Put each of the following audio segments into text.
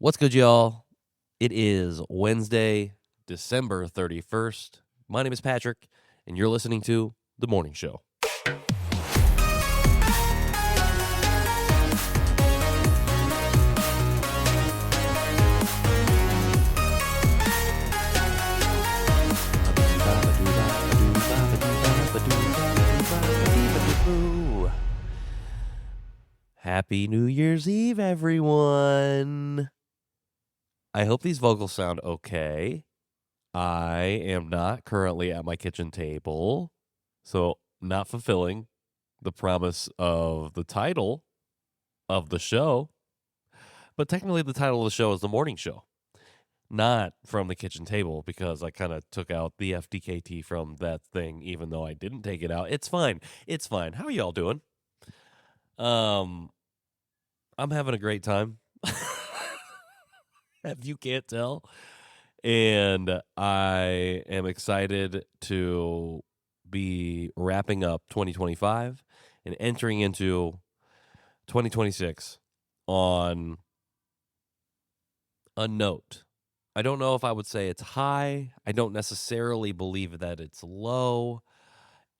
What's good, y'all? It is Wednesday, December 31st. My name is Patrick, and you're listening to The Morning Show. Happy New Year's Eve, everyone. I hope these vocals sound okay. I am not currently at my kitchen table, so not fulfilling the promise of the title of the show. But technically the title of the show is The Morning Show, not from the kitchen table, because I kind of took out the FTKT from that thing, even though I didn't take it out. It's fine. It's fine. How are y'all doing? I'm having a great time. If you can't tell. And I am excited to be wrapping up 2025 and entering into 2026 on a note. I don't know if I would say it's high. I don't necessarily believe that it's low.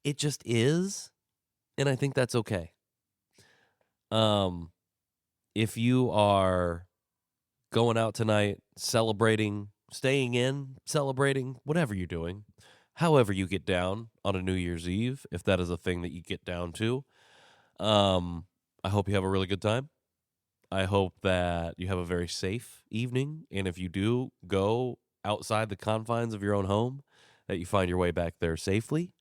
It just is, and I think that's okay. If you are going out tonight, celebrating, staying in, celebrating, whatever you're doing, however you get down on a New Year's Eve, if that is a thing that you get down to, I hope you have a really good time. I hope that you have a very safe evening, and if you do go outside the confines of your own home, that you find your way back there safely.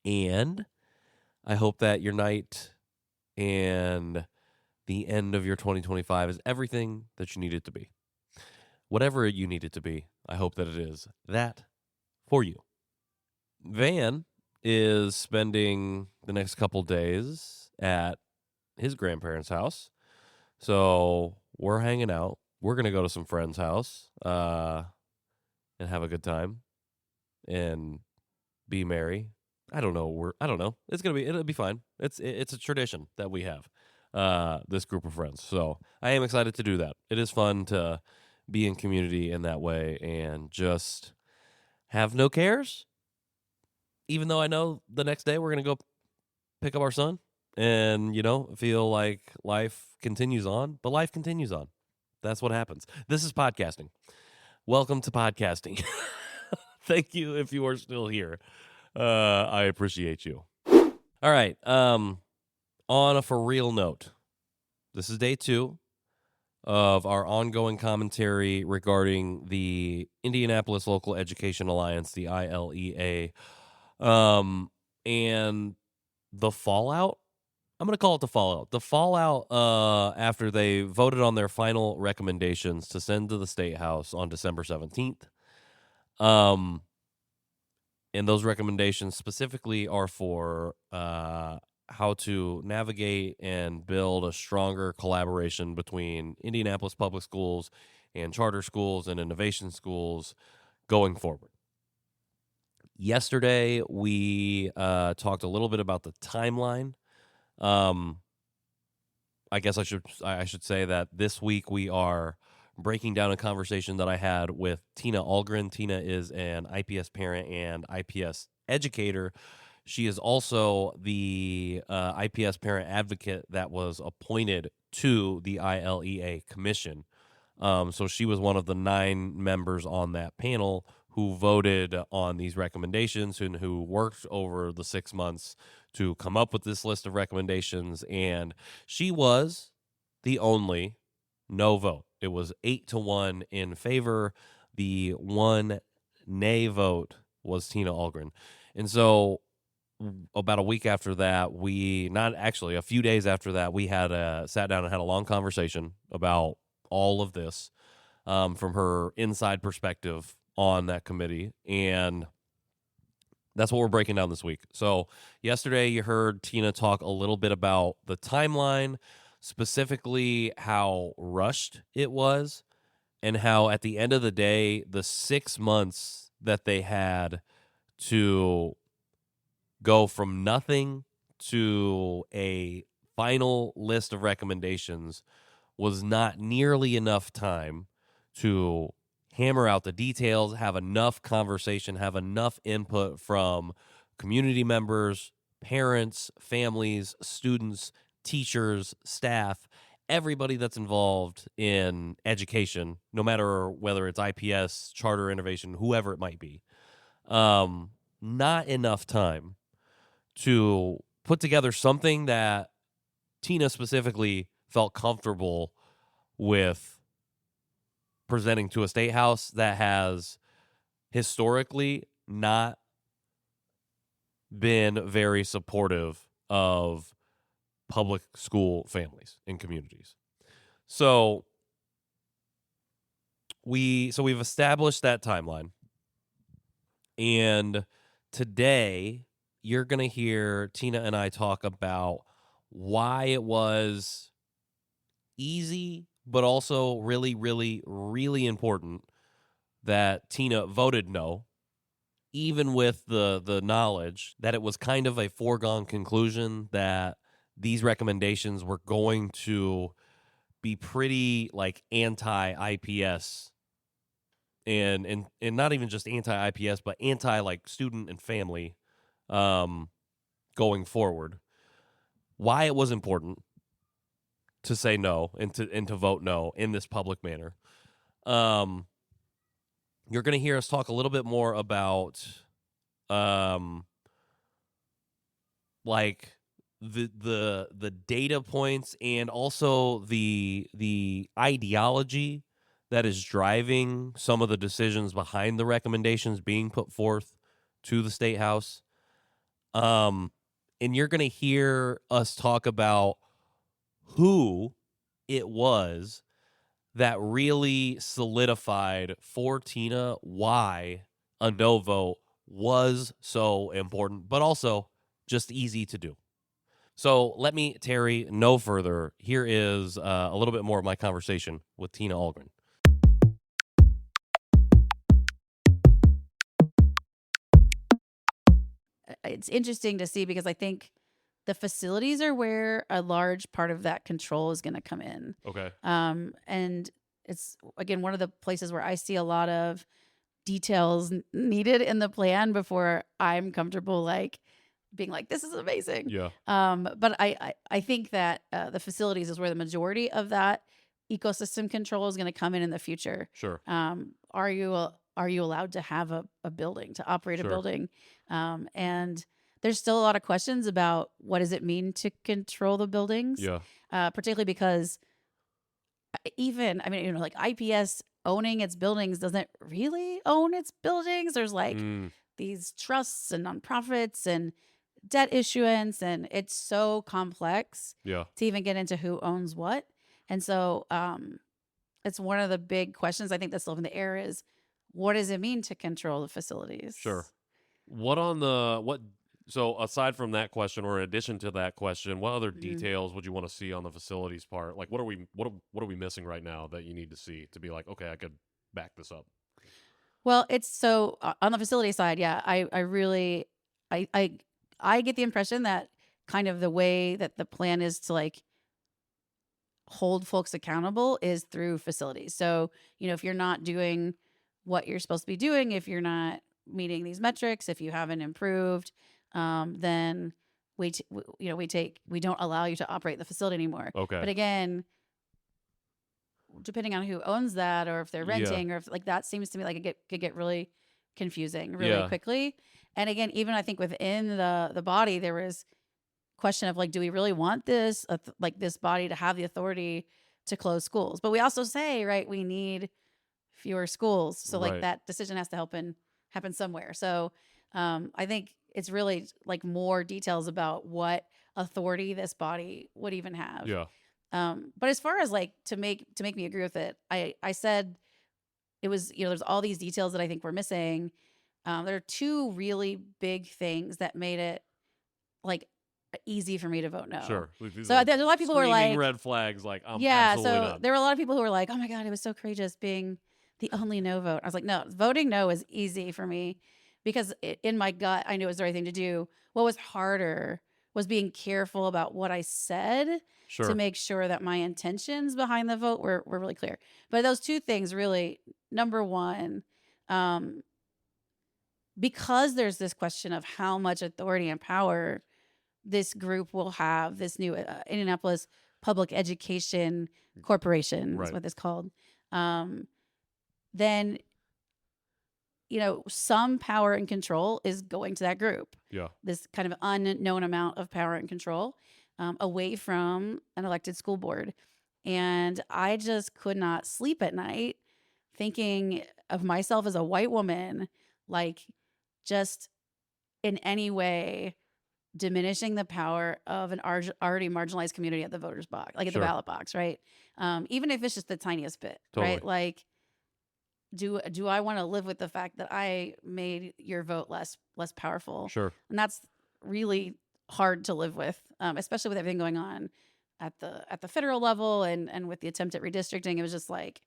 And I hope that your night and the end of your 2025 is everything that you need it to be. Whatever you need it to be, I hope that it is that for you. Van is spending the next couple days at his grandparents' house. So we're hanging out. We're going to go to some friend's house and have a good time and be merry. I don't know. It'll be fine. It's a tradition that we have, this group of friends. So I am excited to do that. It is fun to be in community in that way and just have no cares. Even though I know the next day we're going to go pick up our son and, feel like life continues on, but life continues on. That's what happens. This is podcasting. Welcome to podcasting. Thank you if you are still here. I appreciate you. All right. On a for real note, this is day 2 of our ongoing commentary regarding the Indianapolis Local Education Alliance, the ILEA, and the fallout. I'm going to call it the fallout. The fallout after they voted on their final recommendations to send to the Statehouse on December 17th. And those recommendations specifically are for how to navigate and build a stronger collaboration between Indianapolis public schools and charter schools and innovation schools going forward. Yesterday, we talked a little bit about the timeline. I guess I should say that this week we are breaking down a conversation that I had with Tina Ahlgren. Tina is an IPS parent and IPS educator. She is also the IPS parent advocate that was appointed to the ILEA commission. So she was one of the 9 members on that panel who voted on these recommendations and who worked over the 6 months to come up with this list of recommendations. And she was the only no vote. It was 8-1 in favor. The 1 nay vote was Tina Ahlgren. And so about a week after that, a few days after that, we had sat down and had a long conversation about all of this from her inside perspective on that committee. And that's what we're breaking down this week. So yesterday you heard Tina talk a little bit about the timeline, specifically how rushed it was, and how at the end of the day, the 6 months that they had to go from nothing to a final list of recommendations was not nearly enough time to hammer out the details, have enough conversation, have enough input from community members, parents, families, students, teachers, staff, everybody that's involved in education, no matter whether it's IPS, charter innovation, whoever it might be. Not enough time to put together something that Tina specifically felt comfortable with presenting to a state house that has historically not been very supportive of public school families and communities. So we've established that timeline. And today you're going to hear Tina and I talk about why it was easy, but also really, really, really important that Tina voted no, even with the knowledge that it was kind of a foregone conclusion that these recommendations were going to be pretty like anti-IPS and not even just anti-IPS, but anti like student and family going forward. Why it was important to say no and to vote no in this public manner. You're going to hear us talk a little bit more about like the data points and also the ideology that is driving some of the decisions behind the recommendations being put forth to the State House. And you're going to hear us talk about who it was that really solidified for Tina why a no vote was so important, but also just easy to do. So let me tarry no further. Here is a little bit more of my conversation with Tina Ahlgren. It's interesting to see because I think the facilities are where a large part of that control is going to come in. Okay. And it's, again, one of the places where I see a lot of details needed in the plan before I'm comfortable, like, being like, this is amazing. Yeah. But I think that the facilities is where the majority of that ecosystem control is going to come in the future. Sure. Are you allowed to have a building, to operate Sure. a building? And there's still a lot of questions about what does it mean to control the buildings? Yeah. Particularly because like IPS owning its buildings doesn't really own its buildings. There's like these trusts and nonprofits and debt issuance, and it's so complex Yeah. to even get into who owns what. And so it's one of the big questions I think that's still in the air is, what does it mean to control the facilities? Sure. So aside from that question, or in addition to that question, what other details would you want to see on the facilities part? Like, what are we missing right now that you need to see to be like, okay, I could back this up? Well, it's so on the facility side, yeah. I really I get the impression that kind of the way that the plan is to like hold folks accountable is through facilities. So, if you're not doing what you're supposed to be doing, if you're not meeting these metrics, if you haven't improved, then we don't allow you to operate the facility anymore. Okay. But again, depending on who owns that, or if they're renting, or if like that seems to me like it could get really confusing really quickly. And again, even I think within the body, there was question of like, do we really want this like this body to have the authority to close schools? But we also say, right, we need fewer schools, so like that decision has to happen somewhere. So I think it's really like more details about what authority this body would even have. Yeah. But as far as like to make me agree with it, I said it was, there's all these details that I think we're missing. There are two really big things that made it like easy for me to vote no. Sure. So there's a lot of people who are like red flags, like yeah. So not. There were a lot of people who were like, oh my God, it was so courageous being the only no vote. I was like, no, voting no is easy for me because in my gut, I knew it was the right thing to do. What was harder was being careful about what I said Sure. to make sure that my intentions behind the vote were really clear. But those two things really, number one, because there's this question of how much authority and power this group will have, this new Indianapolis Public Education Corporation is what it's called, then, some power and control is going to that group. Yeah. This kind of unknown amount of power and control away from an elected school board. And I just could not sleep at night thinking of myself as a white woman, like just in any way diminishing the power of an already marginalized community at the voters box, like at the ballot box, right? Even if it's just the tiniest bit, right? Like, do I want to live with the fact that I made your vote less powerful? Sure. And that's really hard to live with, especially with everything going on at the federal level and with the attempt at redistricting. It was just like,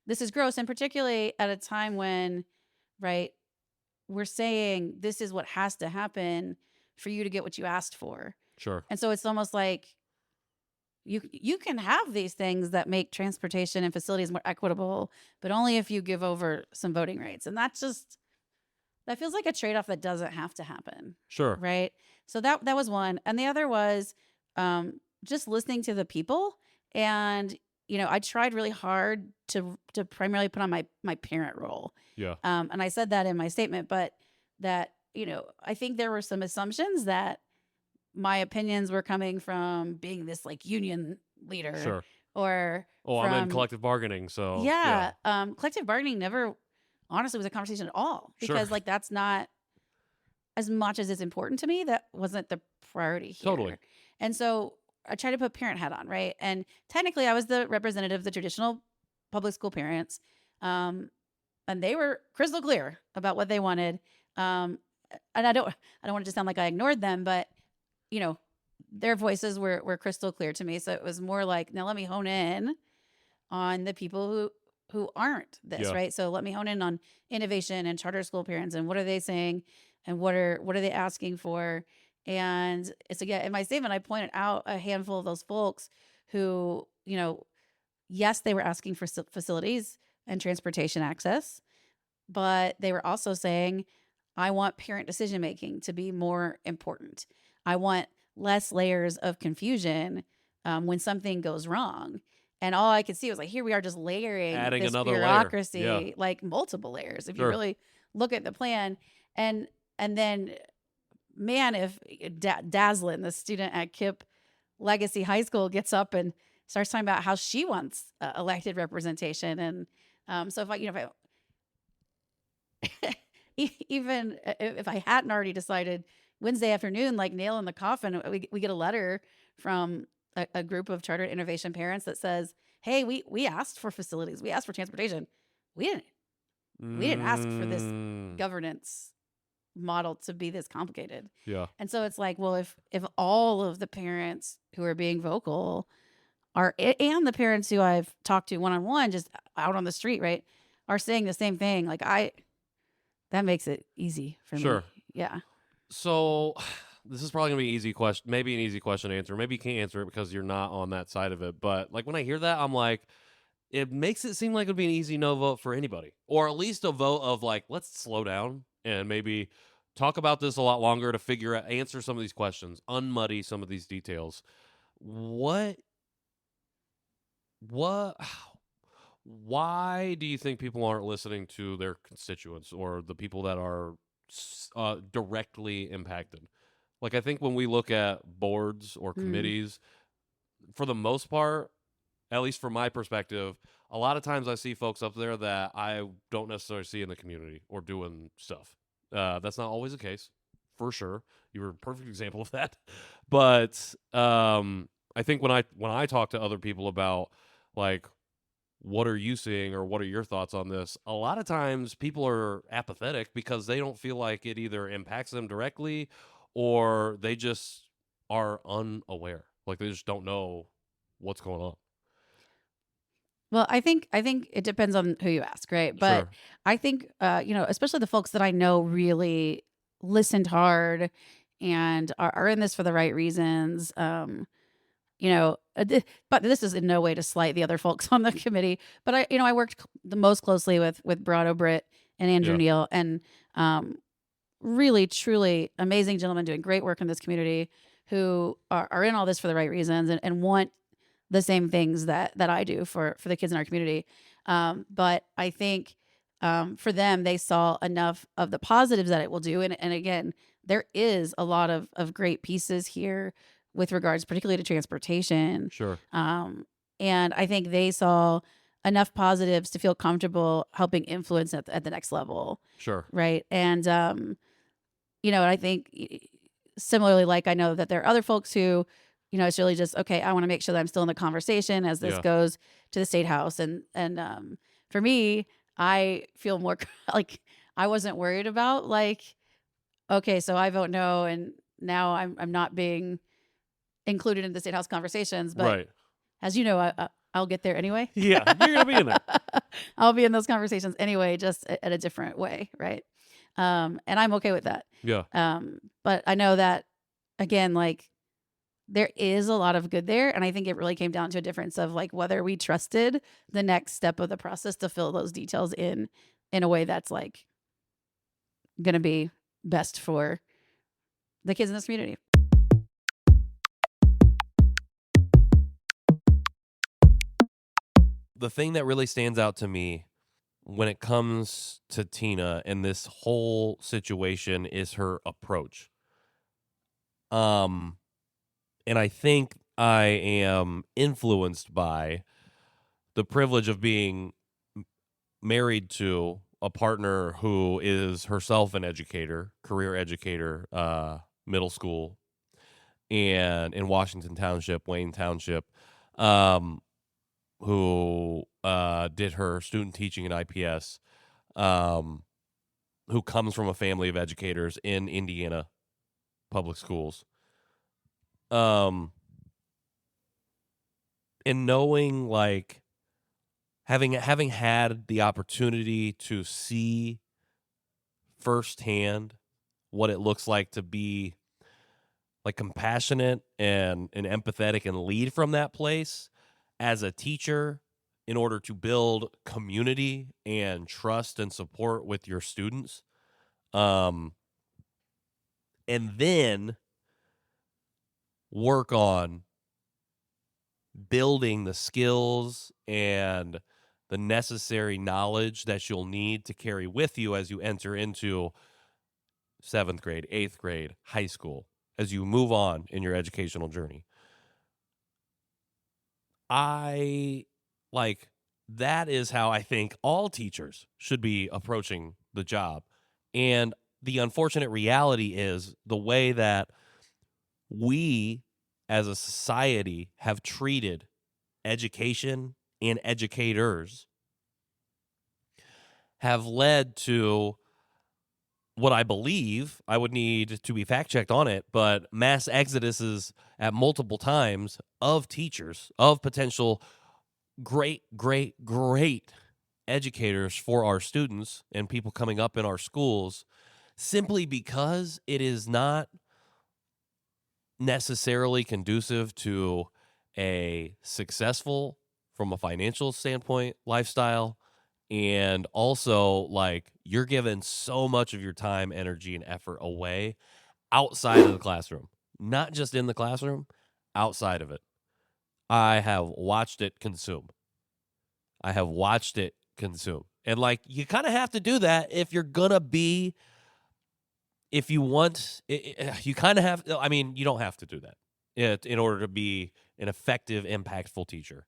this is gross, and particularly at a time when, right, we're saying this is what has to happen for you to get what you asked for. Sure. And so it's almost like you can have these things that make transportation and facilities more equitable, but only if you give over some voting rights. And that feels like a trade-off that doesn't have to happen. Sure. Right? So that was one. And the other was just listening to the people. And, I tried really hard to primarily put on my parent role. Yeah. And I said that in my statement, but that, I think there were some assumptions that my opinions were coming from being this like union leader. Sure. Or I'm in collective bargaining, so yeah. Collective bargaining never honestly was a conversation at all, because like that's not, as much as it's important to me, that wasn't the priority here. Totally. And so I tried to put parent hat on, right? And technically I was the representative of the traditional public school parents. And they were crystal clear about what they wanted. And I don't want it to sound like I ignored them, but their voices were crystal clear to me. So it was more like, now let me hone in on the people who aren't this, right? So let me hone in on innovation and charter school parents, and what are they saying, and what are they asking for. And it's again, in my statement, I pointed out a handful of those folks who, yes, they were asking for facilities and transportation access, but they were also saying, I want parent decision making to be more important. I want less layers of confusion when something goes wrong. And all I could see was like, here we are just adding this another bureaucracy, layer. like multiple layers, if you really look at the plan. And then, man, if Dazzlin, the student at KIPP Legacy High School, gets up and starts talking about how she wants elected representation. And so even if I hadn't already decided, Wednesday afternoon, like nail in the coffin, we get a letter from a group of chartered innovation parents that says, hey, we asked for facilities. We asked for transportation. We didn't ask for this governance model to be this complicated. Yeah. And so it's like, well, if all of the parents who are being vocal and the parents who I've talked to one-on-one, just out on the street, right, are saying the same thing, like that makes it easy for me. Yeah. So this is probably gonna be an easy question, maybe an easy question to answer. Maybe you can't answer it because you're not on that side of it. But like when I hear that, I'm like, it makes it seem like it would be an easy no vote for anybody, or at least a vote of like, let's slow down and maybe talk about this a lot longer to answer some of these questions, unmuddy some of these details. Why do you think people aren't listening to their constituents or the people that are directly impacted? Like, I think when we look at boards or committees, for the most part, at least from my perspective, a lot of times I see folks up there that I don't necessarily see in the community or doing stuff. That's not always the case, for sure. You were a perfect example of that. But I think when I talk to other people about, like, what are you seeing or what are your thoughts on this, a lot of times people are apathetic because they don't feel like it either impacts them directly or they just are unaware. Like, they just don't know what's going on. Well, I think it depends on who you ask, right? But I think, especially the folks that I know really listened hard and are in this for the right reasons. But this is in no way to slight the other folks on the committee. But I worked the most closely with Brad O'Britt and Andrew Yeah. Neal, and really, truly amazing gentlemen doing great work in this community who are in all this for the right reasons and want the same things that I do for the kids in our community. But I think for them, they saw enough of the positives that it will do. And again, there is a lot of great pieces here with regards particularly to transportation. Sure. And I think they saw enough positives to feel comfortable helping influence at the next level. Sure. Right. And, and I think similarly, like I know that there are other folks who, it's really just, okay, I want to make sure that I'm still in the conversation as this goes to the Statehouse. And for me, I feel more like I wasn't worried about like, okay, so I vote no, and now I'm not being included in the Statehouse conversations. But right. as you know, I'll get there anyway. Yeah, you're gonna be in there. I'll be in those conversations anyway, just at a different way, right? And I'm okay with that. Yeah. But I know that again, like there is a lot of good there, and I think it really came down to a difference of like whether we trusted the next step of the process to fill those details in a way that's like going to be best for the kids in this community. The thing that really stands out to me when it comes to Tina and this whole situation is her approach. And I think I am influenced by the privilege of being married to a partner who is herself an educator, career educator, middle school, and in Washington Township, Wayne Township, who did her student teaching in IPS, who comes from a family of educators in Indiana public schools. And knowing, like, having had the opportunity to see firsthand what it looks like to be like compassionate and empathetic and lead from that place as a teacher in order to build community and trust and support with your students. And then work on building the skills and the necessary knowledge that you'll need to carry with you as you enter into 7th grade, 8th grade, high school, as you move on in your educational journey. That is how I think all teachers should be approaching the job. And the unfortunate reality is the way that we as a society have treated education and educators have led to what I believe, I would need to be fact checked on it, but mass exoduses at multiple times of teachers, of potential great educators for our students and people coming up in our schools, simply because it is not necessarily conducive to a successful, from a financial standpoint, lifestyle. And also, like, you're giving so much of your time, energy, and effort away outside of the classroom, not just in the classroom, outside of it. I have watched it consume. And like, you kind of have to do that if you're going to be, if you want, you kind of have, I mean, you don't have to do that in order to be an effective, impactful teacher.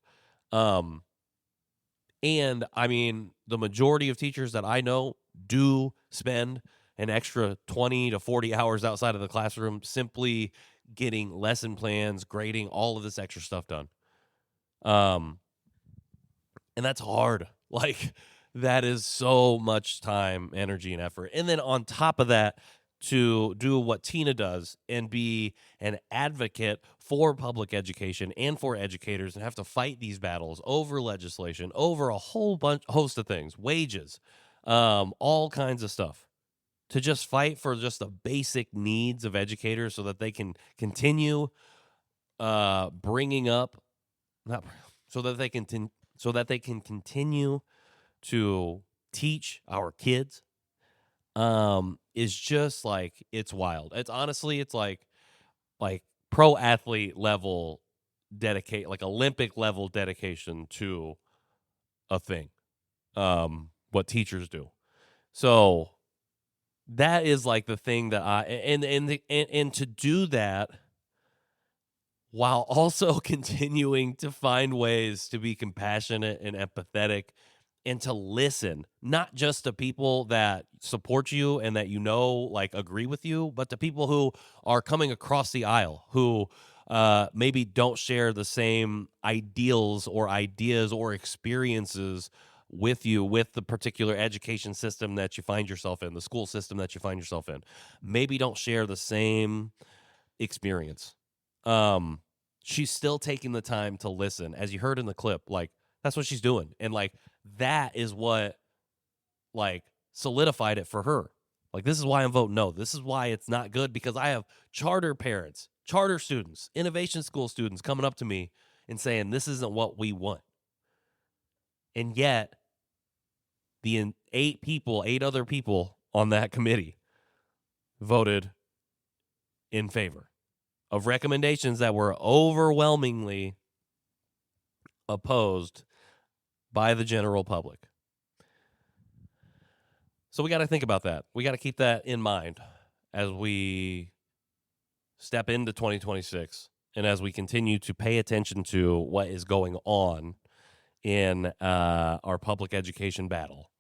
And I mean, the majority of teachers that I know do spend an extra 20 to 40 hours outside of the classroom simply getting lesson plans, grading, all of this extra stuff done. And that's hard. Like, that is so much time, energy, and effort. And then on top of that, to do what Tina does and be an advocate for public education and for educators and have to fight these battles over legislation, over a whole host of things, wages, all kinds of stuff. to just fight for just the basic needs of educators so that they can continue bringing up, not so that they can continue to teach our kids, is just like, it's wild. It's honestly, it's like pro athlete level like Olympic level dedication to a thing, what teachers do. So that is like the thing that and to do that while also continuing to find ways to be compassionate and empathetic and to listen, not just to people that support you and that like agree with you, but to people who are coming across the aisle, who maybe don't share the same ideals or ideas or experiences with you, with the particular education system that you find yourself in, the school system that you find yourself in, maybe don't share the same experience. She's still taking the time to listen, as you heard in the clip. Like, that's what she's doing, and like that is what like solidified it for her. Like, this is why I'm voting no. This is why it's not good, because I have charter parents, charter students, innovation school students coming up to me and saying this isn't what we want. And yet the 8 other people on that committee voted in favor of recommendations that were overwhelmingly opposed by the general public. So we got to think about that. We got to keep that in mind as we step into 2026 and as we continue to pay attention to what is going on in our public education battle.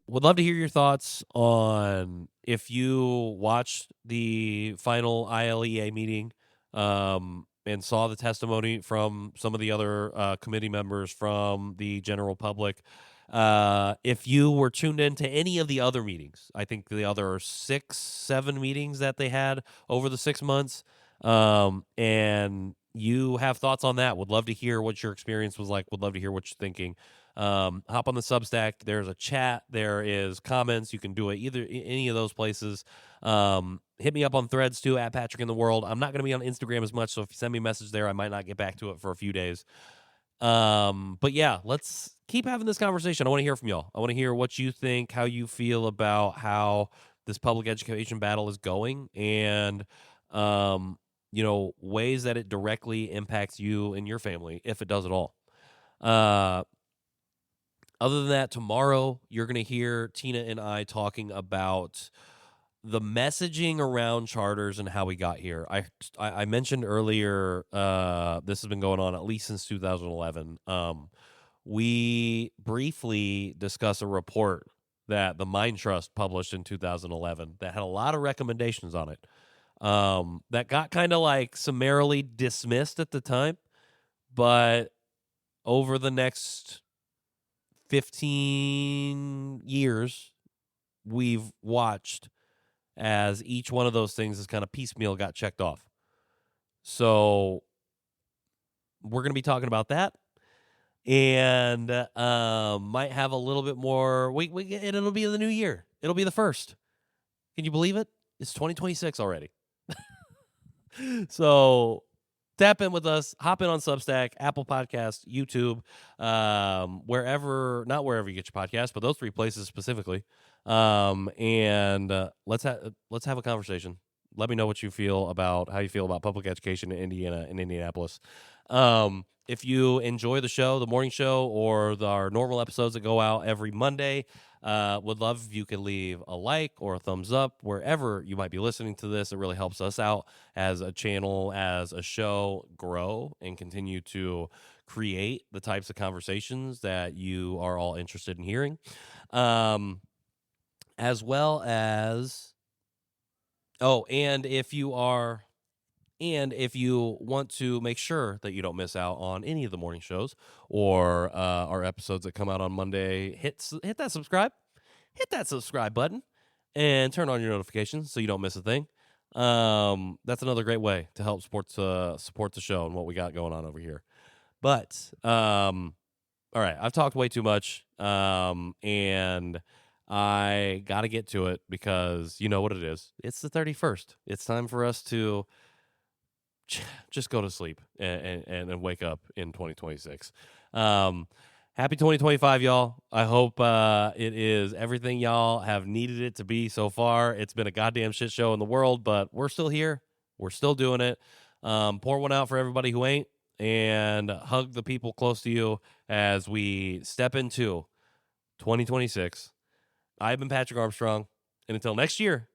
Would love to hear your thoughts on if you watched the final ILEA meeting and saw the testimony from some of the other committee members from the general public. If you were tuned into any of the other meetings, I think the other 6-7 meetings that they had over the 6 months, and you have thoughts on that, would love to hear what your experience was like. Would love to hear what you're thinking. Hop on the Substack. There's a chat. There is comments. You can do it any of those places. Hit me up on Threads too, at Patrick in the World. I'm not going to be on Instagram as much, so if you send me a message there, I might not get back to it for a few days. But yeah, let's keep having this conversation. I want to hear from y'all. I want to hear what you think, how you feel about how this public education battle is going, and ways that it directly impacts you and your family, if it does at all. Other than that, tomorrow you're going to hear Tina and I talking about the messaging around charters and how we got here. I mentioned earlier, this has been going on at least since 2011. We briefly discussed a report that the Mind Trust published in 2011 that had a lot of recommendations on it, that got kind of like summarily dismissed at the time, but over the next 15 years, we've watched as each one of those things is kind of piecemeal got checked off. So we're going to be talking about that, and might have a little bit more. It'll be the new year. It'll be the first. Can you believe it? It's 2026 already. So tap in with us. Hop in on Substack, Apple Podcasts, YouTube, not wherever you get your podcast, but those 3 places specifically. And let's have a conversation. Let me know what you feel about how you feel about public education in Indiana and Indianapolis. If you enjoy the show, the morning show, or our normal episodes that go out every Monday, would love if you could leave a like or a thumbs up wherever you might be listening to this. It really helps us out as a channel, as a show, grow and continue to create the types of conversations that you are all interested in hearing. As well as, and if you want to make sure that you don't miss out on any of the morning shows or our episodes that come out on Monday, hit that subscribe button and turn on your notifications so you don't miss a thing. That's another great way to help support the show and what we got going on over here. But all right, I've talked way too much, and I got to get to it because you know what it is. It's the 31st. It's time for us to just go to sleep and wake up in 2026. Happy 2025, y'all. I hope it is everything y'all have needed it to be so far. It's been a goddamn shit show in the world, but we're still here. We're still doing it. Pour one out for everybody who ain't, and hug the people close to you as we step into 2026. I've been Patrick Armstrong, and until next year,